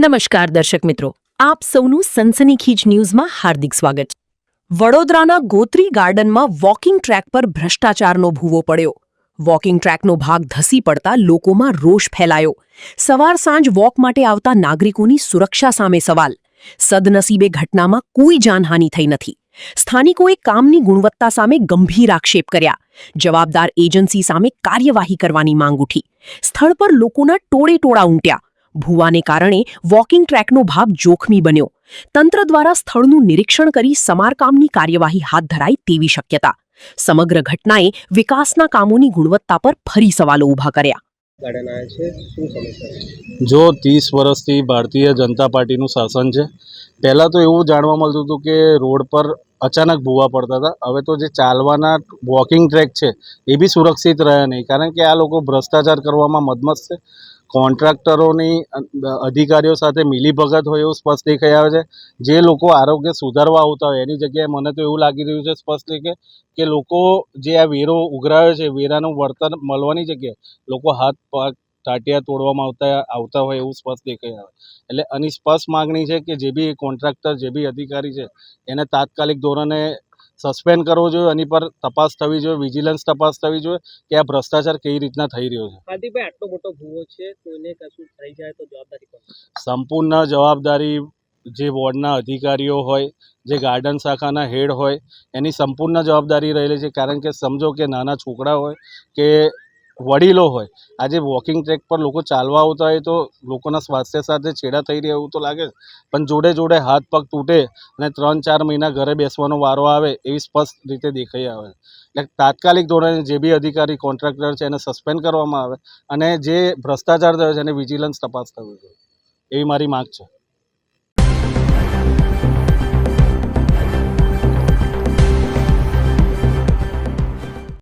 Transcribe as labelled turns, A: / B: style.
A: નમસ્કાર દર્શક મિત્રો, આપ સૌનું સનસનીખીજ ન્યૂઝમાં હાર્દિક સ્વાગત છે। વડોદરાના ગોત્રી ગાર્ડનમાં વોકિંગ ટ્રેક પર ભ્રષ્ટાચારનો ભૂવો પડ્યો। વોકિંગ ટ્રેકનો ભાગ ધસી પડતા લોકોમાં રોષ ફેલાયો। સવાર સાંજ વોક માટે આવતા નાગરિકોની સુરક્ષા સામે સવાલ। સદનસીબે ઘટનામાં કોઈ જાનહાનિ થઈ નથી। સ્થાનિકોએ કામની ગુણવત્તા સામે ગંભીર આક્ષેપ કર્યા। જવાબદાર એજન્સી સામે કાર્યવાહી કરવાની માંગ ઉઠી। સ્થળ પર લોકોના ટોળે ઉમટ્યા। ભૂવાને કારણે વોકિંગ ટ્રેકનો ભાગ જોખમી બન્યો। તંત્ર દ્વારા સ્થળનું નિરીક્ષણ કરી સમારકામની કાર્યવાહી હાથ ધરાય તેવી શક્યતા। સમગ્ર ઘટનાએ વિકાસના કામોની ગુણવત્તા પર ફરી સવાલો ઊભા કર્યા।
B: જો 30 વર્ષથી ભારતીય જનતા પાર્ટીનું શાસન છે। પહેલાં તો એવું જાણવા મળતું હતું કે રોડ પર અચાનક ભૂવા પડતા હતા। હવે તો જે ચાલવાના વોકિંગ ટ્રેક છે એ બી સુરક્ષિત રહ્યા નહીં, કારણ કે આ લોકો ભ્રષ્ટાચાર કરવામાં મદમસ્ત છે। કોન્ટ્રાક્ટરોની અધિકારીઓ સાથે મિલીભગત હોય એવું સ્પષ્ટ દેખાઈ આવે છે। જે લોકો આરોગ્ય સુધારવા આવતા હોય એની જગ્યાએ મને તો એવું લાગી રહ્યું છે સ્પષ્ટ કે લોકો જે આ વેરો ઉઘરાવ્યો છે, વેરાનું વળતર મળવાની જગ્યાએ લોકો હાથ પગ ટાટિયા તોડવામાં આવતા હોય એવું સ્પષ્ટ દેખાઈ આવે। એટલે આની સ્પષ્ટ માગણી છે કે જે બી કોન્ટ્રાક્ટર, જે બી અધિકારી છે એને તાત્કાલિક ધોરણે સસ્પેન્ડ કરવો જોઈએ। એની પર તપાસ થવી જોઈએ, વિજિલન્સ તપાસ થવી જોઈએ કે આ ભ્રષ્ટાચાર કેવી રીતના થઈ રહ્યો છે।
C: હાર્દિકભાઈ, આટલો મોટો ભૂવો છે, કોઈને કશું થઈ જાય તો જવાબદારી કોણ?
B: સંપૂર્ણ જવાબદારી જે વોર્ડના અધિકારીઓ હોય, જે ગાર્ડન શાખાના હેડ હોય એની સંપૂર્ણ જવાબદારી રહેલી છે। કારણ કે સમજો કે નાના છોકરા હોય કે વડીલો હોય, આજે વોકિંગ ટ્રેક પર લોકો ચાલવા આવતા હોય તો લોકોના સ્વાસ્થ્ય સાથે છેડા થઈ રહ્યા એવું તો લાગે, પણ જોડે જોડે હાથ પગ તૂટે અને 3-4 મહિના ઘરે બેસવાનો વારો આવે એવી સ્પષ્ટ રીતે દેખાઈ આવે। એટલે તાત્કાલિક ધોરણે જે બી અધિકારી કોન્ટ્રાક્ટર છે એને સસ્પેન્ડ કરવામાં આવે અને જે ભ્રષ્ટાચાર થયો છે એને વિજિલન્સ તપાસ કરવી જોઈએ એવી મારી માંગ છે।